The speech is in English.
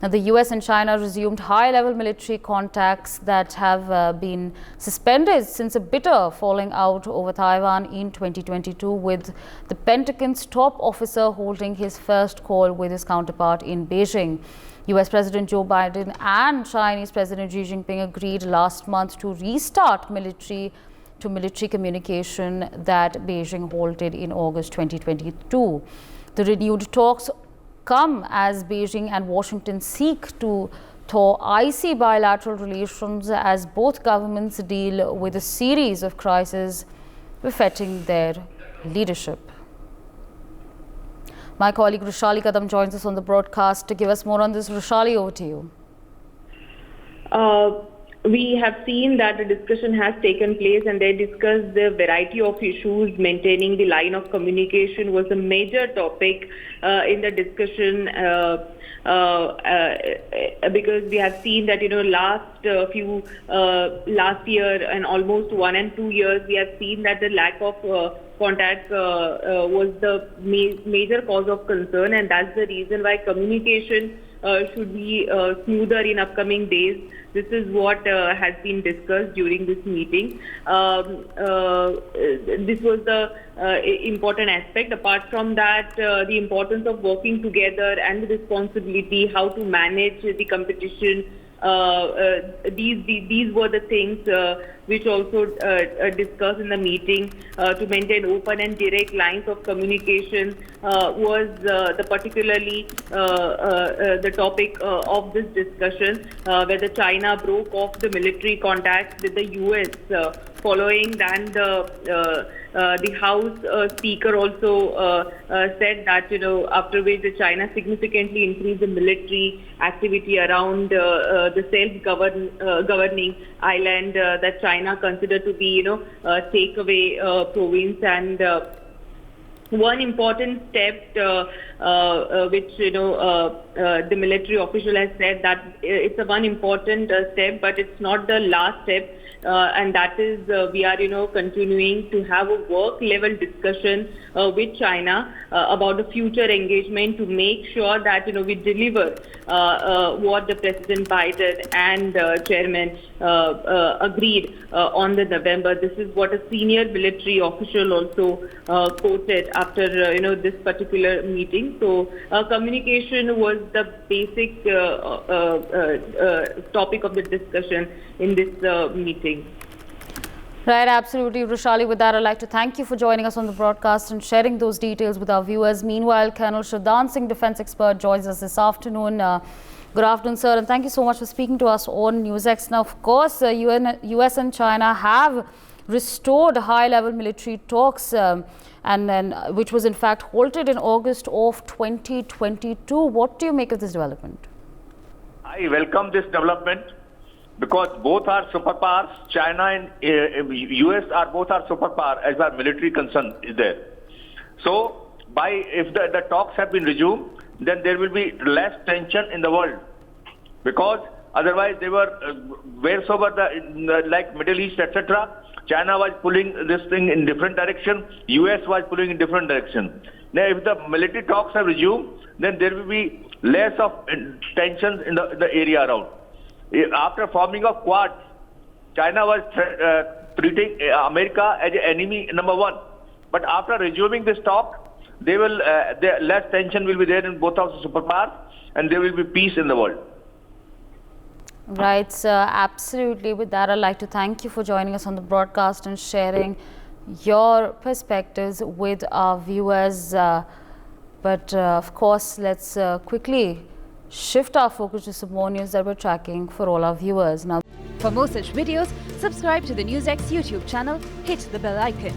Now, the US and China resumed high-level military contacts that have been suspended since a bitter falling out over Taiwan in 2022, with the Pentagon's top officer holding his first call with his counterpart in Beijing. US President Joe Biden and Chinese President Xi Jinping agreed last month to restart military-to-military communication that Beijing halted in August 2022. The renewed talks come as Beijing and Washington seek to thaw icy bilateral relations as both governments deal with a series of crises affecting their leadership. My colleague Rushali Kadam joins us on the broadcast to give us more on this. Rushali, over to you. We have seen that the discussion has taken place and they discussed the variety of issues. Maintaining the line of communication was a major topic in the discussion because we have seen that, last year and almost 1 and 2 years, we have seen that the lack of contact was the major cause of concern, and that's the reason why communication should be smoother in upcoming days. This is what has been discussed during this meeting. This was the important aspect. Apart from that, the importance of working together and the responsibility, how to manage the competition. These were the things which also discussed in the meeting. To maintain open and direct lines of communication was particularly the topic of this discussion, whether China broke off the military contacts with the US. Following then the House Speaker also said that, after which the China significantly increased the military activity around the self-governing island that China considered to be, takeaway province. And one important step which the military official has said that it's a one important step, but it's not the last step. And that is we are continuing to have a work level discussion with China about the future engagement to make sure that we deliver what the President Biden and Chairman agreed on the November. This is what a senior military official also quoted after this particular meeting. So communication was the basic topic of the discussion in this meeting. Right, absolutely. Rushali, with that, I'd like to thank you for joining us on the broadcast and sharing those details with our viewers. Meanwhile, Colonel Shraddhan Singh, defense expert, joins us this afternoon. Good afternoon, sir, and thank you so much for speaking to us on NewsX. Now, of course, US and China have restored high-level military talks, which was in fact halted in August of 2022. What do you make of this development? I welcome this development, because both are superpowers. China and US are both are superpower as our military concern is there. So, if the talks have been resumed, then there will be less tension in the world, because otherwise they were wheresoever like Middle East, etc. China was pulling this thing in different direction. US was pulling in different direction. Now, if the military talks have resumed, then there will be less of tensions in the area around. After forming of Quad, China was treating America as enemy number one. But after resuming this talk, less tension will be there in both of the superpowers, and there will be peace in the world. Right, sir. Absolutely. With that, I'd like to thank you for joining us on the broadcast and sharing your perspectives with our viewers. But of course, let's quickly shift our focus to some more news that we're tracking for all our viewers. Now, for more such videos, subscribe to the NewsX YouTube channel, hit the bell icon.